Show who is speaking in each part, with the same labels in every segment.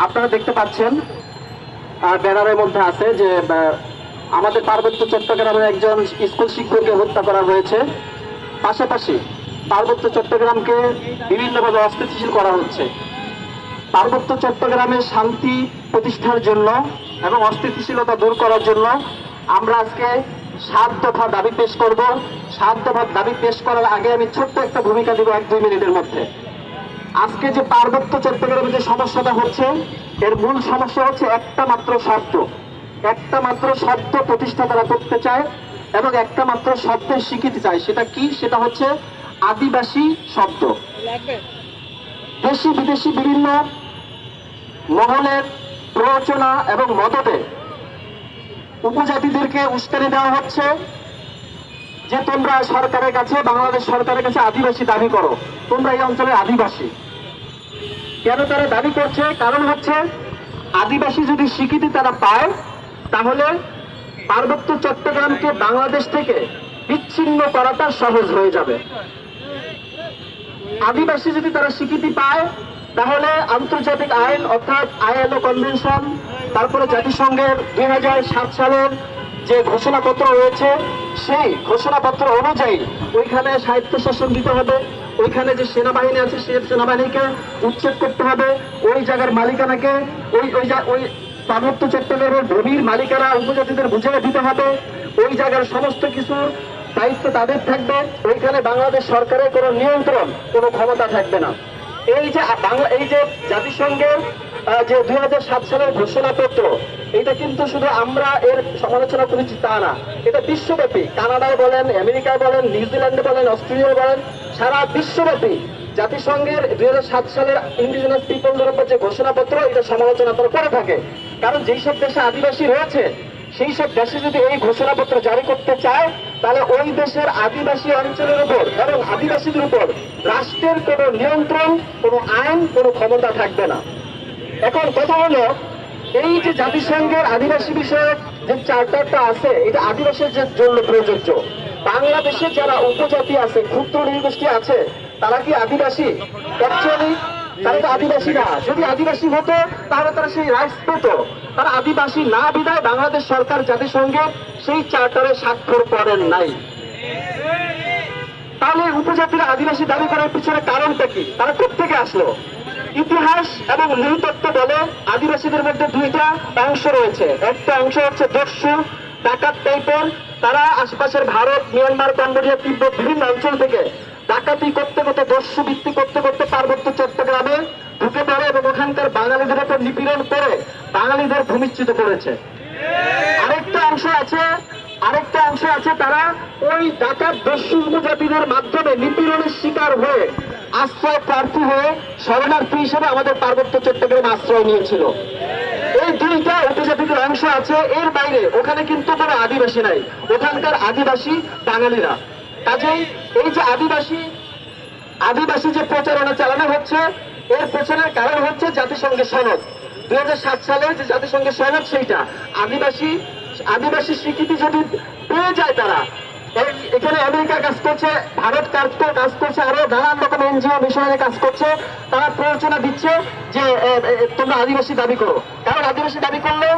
Speaker 1: আপনারা দেখতে পাচ্ছেন ব্যানারের মধ্যে আছে যে আমাদের পার্বত্য চট্টগ্রামের একজন স্কুল শিক্ষককে হত্যা করা হয়েছে। পাশাপাশি পার্বত্য চট্টগ্রামকে বিভিন্নভাবে অস্থিতিশীল করা হচ্ছে। পার্বত্য চট্টগ্রামের শান্তি প্রতিষ্ঠার জন্য এবং অস্থিতিশীলতা দূর করার জন্য আমরা আজকে 7 দফা দাবি পেশ করব। 7 দফা দাবি পেশ করার আগে আমি ছোট্ট একটা ভূমিকা দিব 1-2 মিনিটের মধ্যে। আজকে যে পার্বত্য চট্টগ্রামে যে সমস্যাটা হচ্ছে, এর মূল সমস্যা হচ্ছে একটা মাত্র শব্দ প্রতিষ্ঠা তারা করতে চায় এবং একটা মাত্র শব্দের স্বীকৃতি চায়। সেটা কি? সেটা হচ্ছে আদিবাসী শব্দ। দেশি বিদেশি বিভিন্ন মহলের প্ররোচনা এবং মদতে উপজাতিদেরকে উস্কানি দেওয়া হচ্ছে যে তোমরা সরকারের কাছে, বাংলাদেশ সরকারের কাছে আদিবাসী দাবি করো, তোমরা এই অঞ্চলের আদিবাসী। কেন তারা দাবি করছে? কারণ হচ্ছে আদিবাসী যদি স্বীকৃতি তারা পায় তাহলে পার্বত্য চট্টগ্রামকে বাংলাদেশ থেকে বিচ্ছিন্ন করাটা সহজ হয়ে যাবে। আদিবাসী যদি তারা স্বীকৃতি পায় তাহলে আন্তর্জাতিক আইন অর্থাৎ ILO কনভেনশন, তারপরে জাতিসংঘের 2007 সালের যে ঘোষণাপত্র রয়েছে সেই ঘোষণাপত্র অনুযায়ী ওইখানে স্বায়ত্তশাসন দিতে হবে, ওইখানে যে সেনাবাহিনী আছে সেই সেনাবাহিনীকে উচ্ছেদ করতে হবে, ওই জায়গার মালিকানাকে ওই পার্বত্য চট্টগ্রামের ভূমির মালিকানা উপজাতিদের বুঝিয়ে দিতে হবে, ওই জায়গার সমস্ত কিছুর দায়িত্ব তাদের থাকবে, ওইখানে বাংলাদেশ সরকারের কোনো নিয়ন্ত্রণ, কোনো ক্ষমতা থাকবে না। এই যে জাতিসংঘের যে 2007 সালের ঘোষণাপত্র, এটা কিন্তু শুধু আমরা এর সমালোচনা করেছি তা না, এটা বিশ্বব্যাপী। কানাডায় বলেন, আমেরিকায় বলেন, নিউজিল্যান্ডে বলেন, অস্ট্রেলিয়ায় বলেন, সারা বিশ্বব্যাপী জাতিসংঘের 2007 সালের ইন্ডিজিনাস পিপলদের উপর যে ঘোষণাপত্র, এটা সমালোচনা তারা করে থাকে। কারণ যেই সব দেশে আদিবাসী রয়েছে সেই সব দেশে যদি এই ঘোষণাপত্র জারি করতে চায় তাহলে ওই দেশের আদিবাসী অঞ্চলের উপর এবং আদিবাসীদের উপর রাষ্ট্রের কোনো নিয়ন্ত্রণ, কোনো আইন, কোনো ক্ষমতা থাকবে না। এখন কথা হলো, এই যে জাতিসংঘের আদিবাসী বিষয়ক যে চার্টারটা আছে, এটা আদিবাসীদের জন্য প্রযোজ্য। বাংলাদেশে যারা উপজাতি আছে, ক্ষুদ্র নৃগোষ্ঠী আছে, তারা কি আদিবাসী? অ্যাকচুয়ালি তারা তো আদিবাসী না। যদি আদিবাসী হতো তাহলে তারা সেই রাইটস পেত। তারা আদিবাসী না বিধায় বাংলাদেশ সরকার জাতিসংঘে সেই চার্টারে স্বাক্ষর করেন নাই। তাহলে উপজাতিরা আদিবাসী দাবি করার পিছনে কারণটা কি? তারা কোত্থেকে আসলো? ইতিহাস এবং নৃতত্ত্ব বলে আদিবাসীদের মধ্যে 2টা অংশ রয়েছে। একটা অংশ হচ্ছে দস্যু, ডাকাত টাইপের। তারা আশপাশের ভারত, মিয়ানমার, কম্বোডিয়া, তিব্বত বিভিন্ন অঞ্চল থেকে ডাকাতি করতে করতে, দস্যু বৃত্তি করতে করতে পার্বত্য চট্টগ্রামে ঢুকে পড়ে এবং ওখানকার বাঙালিদের উপর নিপীড়ন করে বাঙালিদের ভূমিচ্যুত করেছে। আরেকটা অংশ আছে তারা ওই ডাকাত দস্যু উপজাতিদের মাধ্যমে নিপীড়নের শিকার হয়ে আশ্রয় প্রার্থী হয়ে শরণার্থী হিসেবে আমাদের পার্বত্য চট্টগ্রামে আশ্রয় নিয়েছিল। এই 2টা উপজাতিদের অংশ আছে। এর বাইরে ওখানে কিন্তু কোনো আদিবাসী নাই, ওখানকার আদিবাসী বাঙালিরা। কাজেই এই যে আদিবাসী যে প্রচারণা চালানো হচ্ছে, এর পেছনের কারণ হচ্ছে জাতিসংঘের সনদ 2007 সালের যে জাতিসংঘের সনদ, সেইটা আদিবাসী স্বীকৃতি যদি পেয়ে যায় তারা, এখানে আমেরিকা কাজ করছে, ভারত কাজ করছে, আরো নানান রকম NGO মিশনারি কাজ করছে, তারা প্ররোচনা দিচ্ছে যে তোমরা আদিবাসী দাবি করো। কারণ আদিবাসী দাবি করলে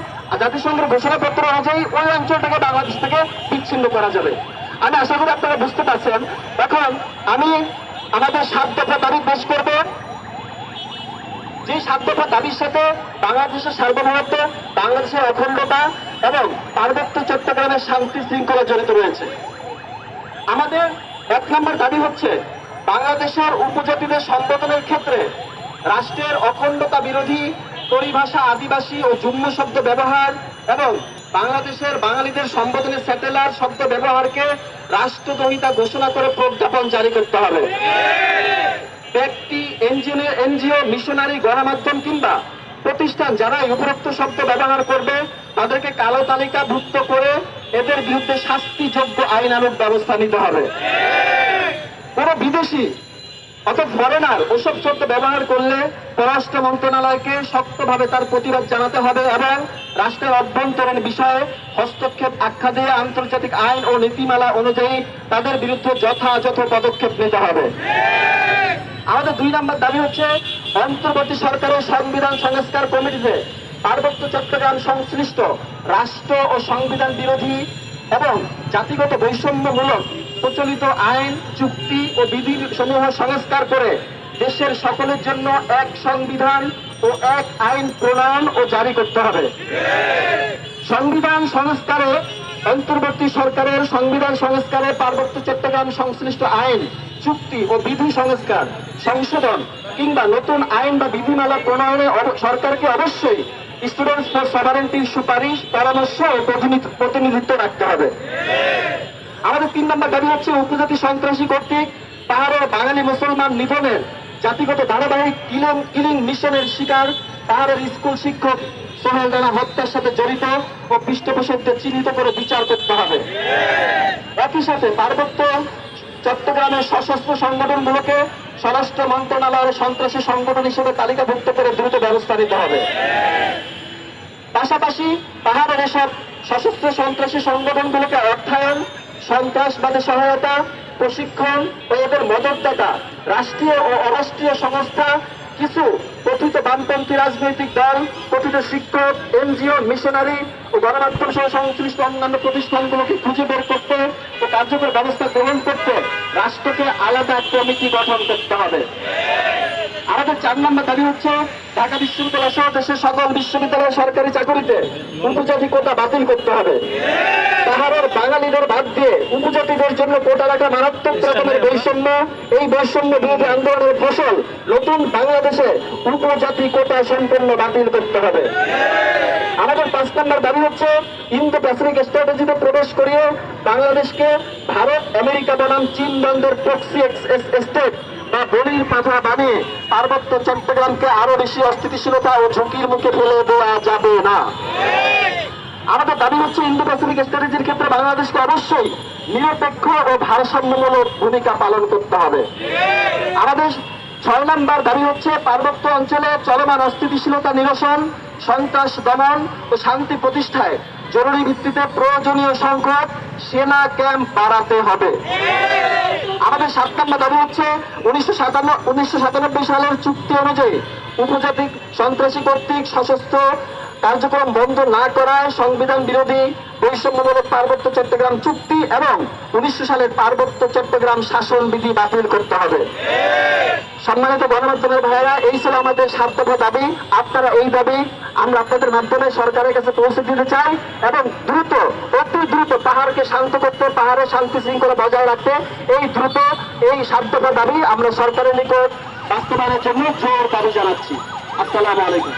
Speaker 1: জাতিসংঘের ঘোষণাপত্র অনুযায়ী ওই অঞ্চলটাকে বাংলাদেশ থেকে বিচ্ছিন্ন করা যাবে। আমি আশা করি আপনারা বুঝতে পারছেন। এখন আমি আমাদের 7 দফা দাবি পেশ করব। যে 7 দফা দাবির সাথে বাংলাদেশের সার্বভৌমত্ব, বাংলাদেশের অখণ্ডতা এবং পার্বত্য চট্টগ্রামের শান্তি শৃঙ্খলা জড়িত রয়েছে। আমাদের 1 নম্বর দাবি হচ্ছে বাংলাদেশের উপজাতিদের সম্বোধনের ক্ষেত্রে রাষ্ট্রের অখণ্ডতা বিরোধী পরিভাষা আদিবাসী ও যুগ্ম শব্দ ব্যবহার এবং বাংলাদেশের বাঙালিদের সম্বোধনে স্যাটেলার শব্দ ব্যবহারকে রাষ্ট্রদ্রোহিতা ঘোষণা করে প্রজ্ঞাপন জারি করতে হবে। ব্যক্তি, NGO, মিশনারি, গণমাধ্যম কিংবা প্রতিষ্ঠান যারা উপরোক্ত শব্দ ব্যবহার করবে তাদেরকে কালো তালিকাভুক্ত করে এদের বিরুদ্ধে শাস্তিযোগ্য আইনানুগ ব্যবস্থা নিতে হবে। কোন বিদেশি অর্থাৎ ফরেনার ওসব শব্দ ব্যবহার করলে পররাষ্ট্র মন্ত্রণালয়কে শক্তভাবে তার প্রতিবাদ জানাতে হবে এবং রাষ্ট্রের অভ্যন্তরীণ বিষয়ে হস্তক্ষেপ আখ্যা দিয়ে আন্তর্জাতিক আইন ও নীতিমালা অনুযায়ী তাদের বিরুদ্ধে যথাযথ পদক্ষেপ নিতে হবে। আমাদের 2 নম্বর দাবি হচ্ছে অন্তর্বর্তী সরকারের সংবিধান সংস্কার কমিটিতে পার্বত্য চট্টগ্রাম সংশ্লিষ্ট রাষ্ট্র ও সংবিধান বিরোধী এবং জাতিগত বৈষম্যমূলক প্রচলিত আইন, চুক্তি ও বিধি সমূহ সংস্কার করে দেশের সকলের জন্য এক সংবিধান ও এক আইন প্রণয়ন ও জারি করতে হবে। সংবিধান সংস্কারে অন্তর্বর্তী সরকারের সংবিধান সংস্কারে পার্বত্য চট্টগ্রাম সংশ্লিষ্ট আইন, চুক্তি ও বিধি সংস্কার, সংশোধন কিংবা নতুন আইন বা বিধিমালা প্রণয়নে সরকারকে অবশ্যই স্টুডেন্টস ফর সভারেন্টির সুপারিশ, পরামর্শ ও প্রতিনিধিত্ব রাখতে হবে। আমাদের 3 নম্বর দাবি হচ্ছে উপজাতি সন্ত্রাসী কর্তৃক পাহাড়ের বাঙালি মুসলমান নিধনের জাতিগত ধারাবাহিক কিলিং মিশনের শিকার পাহাড়ের স্কুল শিক্ষক সোহেল রানা হত্যার সাথে জড়িত ও পৃষ্ঠপোষকদের চিহ্নিত করে বিচার করতে হবে। একই সাথে পার্বত্য চট্টগ্রামের সশস্ত্র সংগঠনগুলোকে স্বরাষ্ট্র মন্ত্রণালয়ের সন্ত্রাসী সংগঠন হিসেবে তালিকাভুক্ত করে দ্রুত ব্যবস্থা নিতে হবে। পাশাপাশি পাহাড়ের এসব সশস্ত্র সন্ত্রাসী সংগঠনগুলোকে অর্থায়ন, সন্ত্রাসবাদে সহায়তা, প্রশিক্ষণ ও এদের মদতদাতা রাষ্ট্রীয় ও অরাষ্ট্রীয় সংস্থা, কিছু কথিত বামপন্থী রাজনৈতিক দল, কথিত শিক্ষক, এনজিও, মিশনারি ও গণমাধ্যম সহ সংশ্লিষ্ট অন্যান্য প্রতিষ্ঠানগুলোকে খুঁজে বের করতে ও কার্যকর ব্যবস্থা গ্রহণ করতে রাষ্ট্রকে আলাদা কমিটি গঠন করতে হবে। আমাদের 4 নম্বর দাবি হচ্ছে ঢাকা বিশ্ববিদ্যালয় সহ দেশের সকল বিশ্ববিদ্যালয় সরকারি চাকরিতে উপজাতি কোটা বাতিল করতে হবে। পাহাড়ের বাঙালিদের বাদ দিয়ে উপজাতিদের জন্য কোটা রাখা মারাত্মক রকমের বৈষম্য, এই বৈষম্য বিরোধী আন্দোলনের ফসল নতুন বাংলাদেশে উপজাতি কোটা সম্পূর্ণ বাতিল করতে হবে। আমাদের 5 নম্বর দাবি হচ্ছে ইন্দো প্যাসিফিক স্ট্র্যাটেজিতে প্রবেশ করিয়ে বাংলাদেশকে ভারত, আমেরিকা বনাম চীন দ্বন্দ্বের প্রক্সি স্টেট বা বলির পাঠা বানিয়ে পার্বত্য চট্টগ্রামকে আরো বেশি অস্থিতিশীলতা ও ঝুঁকির মুখে ফেলে দেওয়া যাবে না। আমাদের দাবি হচ্ছে ইন্দো প্যাসিফিক স্ট্র্যাটেজির ক্ষেত্রে বাংলাদেশকে অবশ্যই নিরপেক্ষ ও ভারসাম্যমূলক ভূমিকা পালন করতে হবে। আমাদের 6 নম্বর দাবি হচ্ছে পার্বত্য অঞ্চলে চলমান অস্থিতিশীলতা নিরসন, সন্ত্রাস দমন ও শান্তি প্রতিষ্ঠায় জরুরি ভিত্তিতে প্রয়োজনীয় সংখ্যক সেনা ক্যাম্প বাড়াতে হবে। আমাদের 7 নম্বর দাবি হচ্ছে 1997 সালের চুক্তি অনুযায়ী উপজাতি সন্ত্রাসী কর্তৃক সশস্ত্র কার্যক্রম বন্ধ না করায় সংবিধান বিরোধী বৈষম্যমূলক পার্বত্য চট্টগ্রাম চুক্তি এবং 1900 সালের পার্বত্য চট্টগ্রাম শাসন বিধি বাতিল করতে হবে। সম্মানিত গণমাধ্যমের ভাইয়েরা, এই ছিল আমাদের 7 দফা দাবি। আপনারা এই দাবি আমরা আপনাদের মাধ্যমে সরকারের কাছে পৌঁছে দিতে চাই এবং দ্রুত, অতি দ্রুত পাহাড়কে শান্ত করতে, পাহাড়ের শান্তি শৃঙ্খলা বজায় রাখতে এই 7 দফা দাবি আমরা সরকারের নিকট বাস্তবায়নের জন্য জোর দাবি জানাচ্ছি। আসসালামু আলাইকুম।